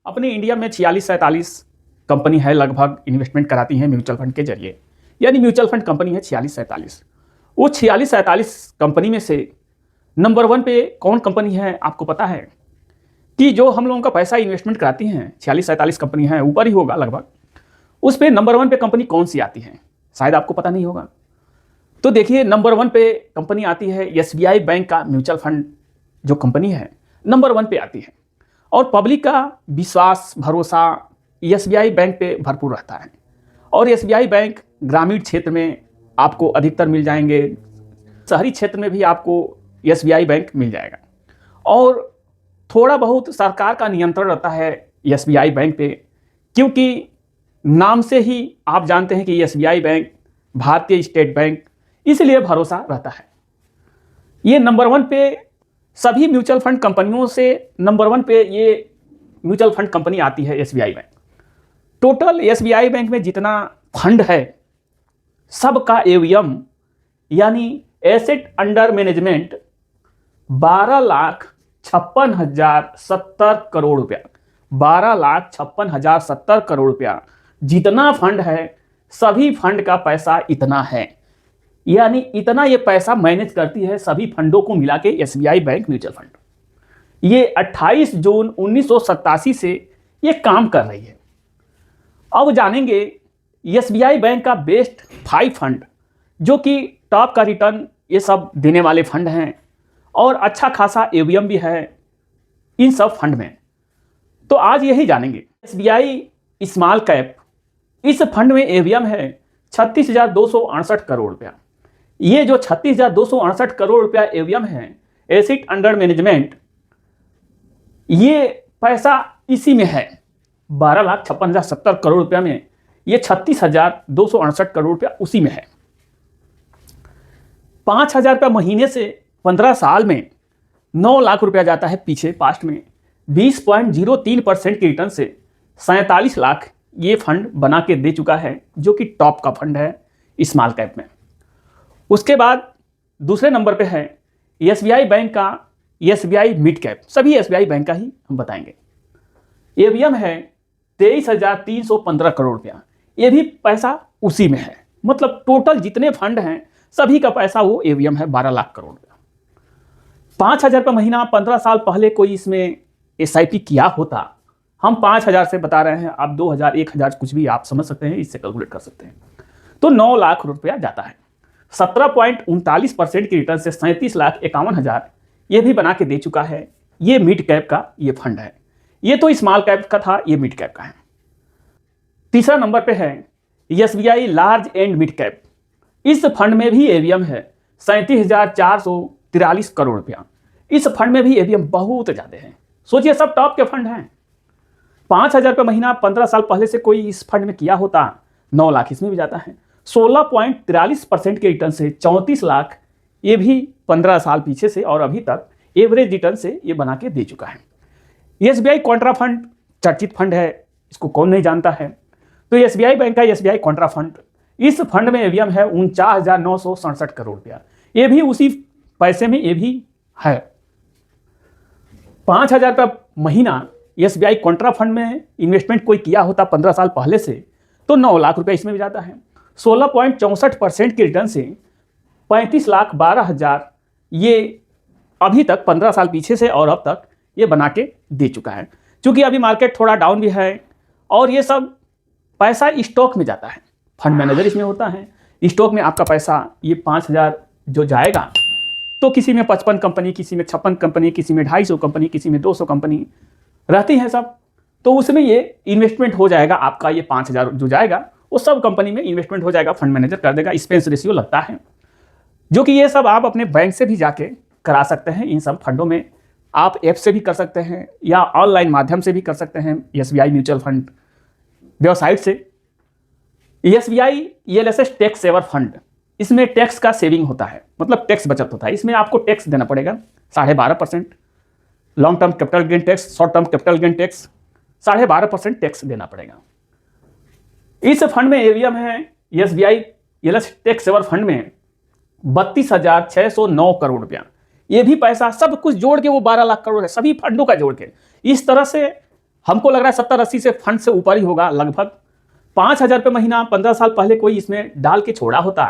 अपने इंडिया में 46-47 कंपनी है लगभग इन्वेस्टमेंट कराती हैं म्यूचुअल फंड के जरिए, यानी म्यूचुअल फंड कंपनी है 46-47। वो 46-47 कंपनी में से नंबर 1 पे कौन कंपनी है आपको पता है? कि जो हम लोगों का पैसा इन्वेस्टमेंट कराती हैं 46-47 कंपनी है, ऊपर ही होगा लगभग, उस पे नंबर 1 पे कंपनी कौन सी आती है? शायद आपको पता नहीं होगा। तो देखिए नंबर 1 पे कंपनी आती है एसबीआई बैंक का म्यूचुअल फंड जो कंपनी है नंबर 1 पे आती है। और पब्लिक का विश्वास भरोसा एसबीआई बैंक पे भरपूर रहता है। और एसबीआई बैंक ग्रामीण क्षेत्र में आपको अधिकतर मिल जाएंगे, शहरी क्षेत्र में भी आपको एसबीआई बैंक मिल जाएगा। और थोड़ा बहुत सरकार का नियंत्रण रहता है एसबीआई बैंक पे, क्योंकि नाम से ही आप जानते हैं कि एसबीआई बैंक भारतीय स्टेट बैंक, इसलिए भरोसा रहता है। ये नंबर 1 पे सभी म्यूचुअल फंड कंपनियों से नंबर 1 पे ये म्यूचुअल फंड कंपनी आती है SBI bank. Total SBI bank में जितना फंड है सबका एवीएम यानी एसेट अंडर मैनेजमेंट 12,56,070 करोड़ रुपया, 12,56,070 करोड़ रुपया जितना फंड है, सभी फंड का पैसा इतना है। यानी इतना ये पैसा मैनेज करती है सभी फंडों को मिला के एसबीआई बैंक म्यूचुअल फंड। ये 28 जून 1987 से ये काम कर रही है। अब जानेंगे एसबीआई बैंक का बेस्ट 5 फंड, जो कि टॉप का रिटर्न ये सब देने वाले फंड हैं और अच्छा खासा एवीएम भी है इन सब फंड में। तो आज यही जानेंगे। एसबीआई स्मॉल कैप, इस फंड में एवीएम है 36,268 करोड़ रुपया। ये जो 36,268 करोड़ रुपया एवीएम है एसेट अंडर मैनेजमेंट, ये पैसा इसी में है 12,56,070 करोड़ रुपया में, ये 36,268 करोड़ रुपया उसी में है। 5,000 रुपया महीने से 15 साल में 9 लाख रुपया जाता है पीछे पास्ट में। 20.03% के रिटर्न से 47 लाख ये फंड बना के दे चुका है, जो कि टॉप का फंड है स्मॉल कैप में। उसके बाद दूसरे नंबर पे है एसबीआई बैंक का एसबीआई मिड कैप, सभी एसबीआई बैंक का ही हम बताएंगे। एवीएम है 23,315 करोड़ रुपया, ये भी पैसा उसी में है। मतलब टोटल जितने फंड हैं सभी का पैसा वो एवीएम है 12 लाख करोड़ रुपया। 5,000 रुपये महीना 15 साल पहले कोई इसमें एसआईपी किया होता, हम 5,000 से बता रहे हैं, आप 2,000 1,000 कुछ भी आप समझ सकते हैं, इससे कैलकुलेट कर सकते हैं। तो 9 लाख रुपया जाता है। 17.39% की रिटर्न से 37,51,000 ये भी बना के दे चुका है। ये मिड कैप का ये फंड है। ये तो स्मॉल कैप का था, ये मिड कैप का है। तीसरा नंबर पे है SBI large and mid cap. इस फंड में भी एवीएम है 37,443 करोड़ रुपया। इस फंड में भी एवीएम बहुत ज्यादा है। सोचिए सब टॉप के फंड हैं। 5,000 रुपये महीना 15 साल पहले से कोई इस फंड में किया होता, 9 लाख इसमें भी जाता है। 16.43% के रिटर्न से 34 लाख ये भी 15 साल पीछे से और अभी तक एवरेज रिटर्न से ये बना के दे चुका है। एसबीआई कॉन्ट्रा फंड चर्चित फंड है, इसको कौन नहीं जानता है। तो एसबीआई बैंक का एसबीआई कॉन्ट्रा फंड, इस फंड में एवीएम है 49,967 करोड़ रुपया। ये भी उसी पैसे में ये भी है। 5,000 रुपया महीना एसबीआई कॉन्ट्रा फंड में इन्वेस्टमेंट कोई किया होता 15 साल पहले से, तो 9 लाख रुपया इसमें भी जाता है। 16.64% के रिटर्न से 35,12,000 ये अभी तक 15 साल पीछे से और अब तक ये बना के दे चुका है। क्योंकि अभी मार्केट थोड़ा डाउन भी है और ये सब पैसा स्टॉक में जाता है, फंड मैनेजर इसमें होता है। स्टॉक में आपका पैसा ये 5,000 जो जाएगा, तो किसी में 55 कंपनी, किसी में 56 कंपनी, किसी में 250 कंपनी, किसी में 200 कंपनी रहती हैं सब, तो उसमें ये इन्वेस्टमेंट हो जाएगा। आपका ये 5,000 जो जाएगा वो सब कंपनी में इन्वेस्टमेंट हो जाएगा, फंड मैनेजर कर देगा। एक्सपेंस रेशियो लगता है, जो कि ये सब आप अपने बैंक से भी जाके करा सकते हैं। इन सब फंडों में आप ऐप से भी कर सकते हैं या ऑनलाइन माध्यम से भी कर सकते हैं। एसबीआई म्यूचुअल फंड वेबसाइट से SBI ELSS tax saver fund, इसमें टैक्स का सेविंग होता है, मतलब टैक्स बचत होता है। इसमें आपको टैक्स देना पड़ेगा 12.5%, long term capital gain tax, short term capital gain tax 12.5% tax देना पड़ेगा। इस फंड में एवीएम है SBI ELSS tax saver fund में 32,609 करोड़ रुपया। ये भी पैसा सब कुछ जोड़ के वो 12 लाख करोड़ है, सभी फंडों का जोड़ के। इस तरह से हमको लग रहा है 70-80 से फंड से ऊपर ही होगा लगभग। 5,000 रुपये महीना 15 साल पहले कोई इसमें डाल के छोड़ा होता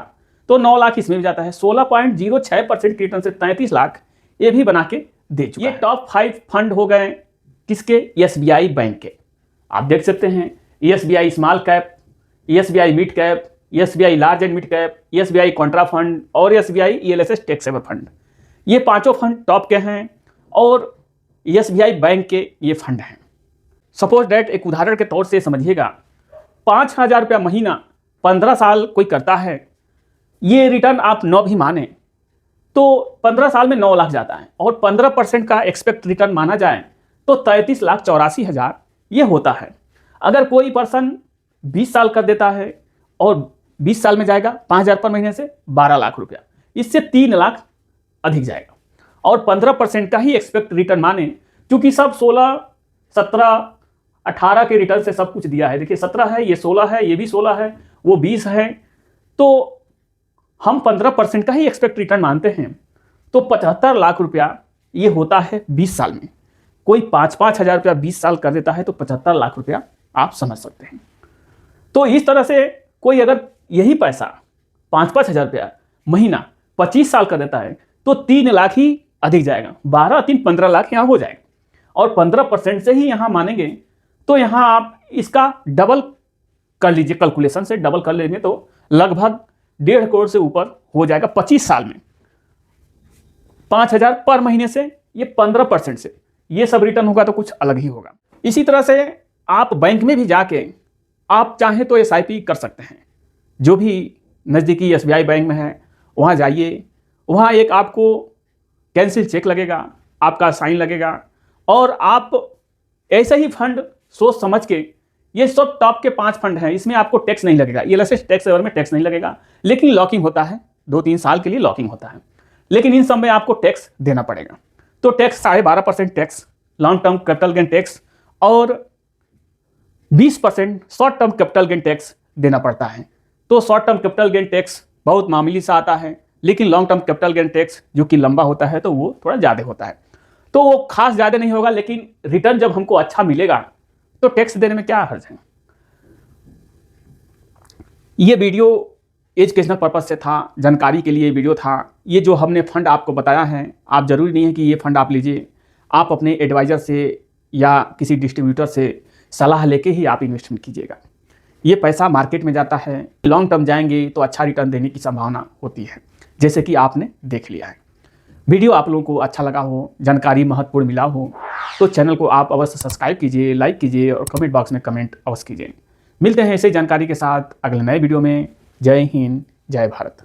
तो 9 लाख इसमें भी जाता है। 16.06% के रिटर्न से 33 लाख ये भी बना के दे चुका है। ये टॉप 5 फंड हो गए किसके? एसबीआई बैंक के। आप देख सकते हैं SBI small cap, SBI mid cap, SBI large and mid cap, SBI contra fund और SBI ELSS tax saver fund. ये पांचों फंड टॉप के हैं और एसबीआई बैंक के ये फंड हैं। सपोज डेट एक उदाहरण के तौर से समझिएगा, 5,000 रुपया महीना 15 साल कोई करता है, ये रिटर्न आप 9 भी माने तो 15 साल में 9 लाख जाता है और 15% का एक्सपेक्ट रिटर्न माना जाए तो 33,84,000 ये होता है। अगर कोई पर्सन 20 साल कर देता है और 20 साल में जाएगा 5,000 पर महीने से 12 लाख रुपया, इससे 3 लाख अधिक जाएगा। और 15% का ही एक्सपेक्ट रिटर्न माने, क्योंकि सब 16, 17, 18 के रिटर्न से सब कुछ दिया है। देखिए 17 है, ये 16 है, ये भी 16 है, वो 20 है, तो हम 15% का ही एक्सपेक्ट रिटर्न मानते हैं तो 75 लाख रुपया ये होता है 20 साल में। कोई 5-5 हज़ार रुपया 20 साल कर देता है तो 75 लाख रुपया आप समझ सकते हैं। तो इस तरह से कोई अगर यही पैसा 5-5 हज़ार रुपया महीना 25 साल कर देता है तो 3 लाख ही अधिक जाएगा। 12-3 15 लाख यहाँ हो जाएगा और 15% से ही यहाँ मानेंगे तो यहाँ आप इसका डबल कर लीजिए, कैलकुलेशन से डबल कर लेंगे तो लगभग 1.5 करोड़ से ऊपर हो जाएगा 25 साल में। 5,000 पर महीने से ये 15% से ये सब रिटर्न होगा तो कुछ अलग ही होगा। इसी तरह से आप बैंक में भी जाके आप चाहें तो एसआईपी कर सकते हैं। जो भी नज़दीकी एसबीआई बैंक में है वहाँ जाइए, वहाँ एक आपको कैंसिल चेक लगेगा, आपका साइन लगेगा और आप ऐसे ही फंड सोच समझ के, ये सब टॉप के 5 फंड हैं, इसमें आपको टैक्स नहीं लगेगा, ईएलएसएस टैक्स सेवर में टैक्स नहीं लगेगा, लेकिन लॉकिंग होता है 2-3 साल के लिए लॉकिंग होता है, लेकिन इन सब में आपको टैक्स देना पड़ेगा। तो tax 12.5% tax, long term capital gain tax और 20% short term capital gain tax देना पड़ता है। तो short term capital gain tax बहुत मामूली सा आता है, लेकिन long term capital gain tax जो कि लंबा होता है तो वो थोड़ा ज़्यादा होता है। तो वो खास ज़्यादा नहीं होगा, लेकिन रिटर्न जब हमको अच्छा मिलेगा तो टैक्स देने में क्या हर्ज है। ये वीडियो एजुकेशनल पर्पस से था, जानकारी के लिए वीडियो था। ये जो हमने फंड आपको बताया है, आप ज़रूरी नहीं है कि ये फंड आप लीजिए, आप अपने एडवाइज़र से या किसी डिस्ट्रीब्यूटर से सलाह लेके ही आप इन्वेस्टमेंट कीजिएगा। ये पैसा मार्केट में जाता है, लॉन्ग टर्म जाएंगे तो अच्छा रिटर्न देने की संभावना होती है, जैसे कि आपने देख लिया है। वीडियो आप लोगों को अच्छा लगा हो, जानकारी महत्वपूर्ण मिला हो तो चैनल को आप अवश्य सब्सक्राइब कीजिए, लाइक कीजिए और कमेंट बॉक्स में कमेंट अवश्य कीजिए। मिलते हैं ऐसे जानकारी के साथ अगले नए वीडियो में। जय हिंद, जय भारत।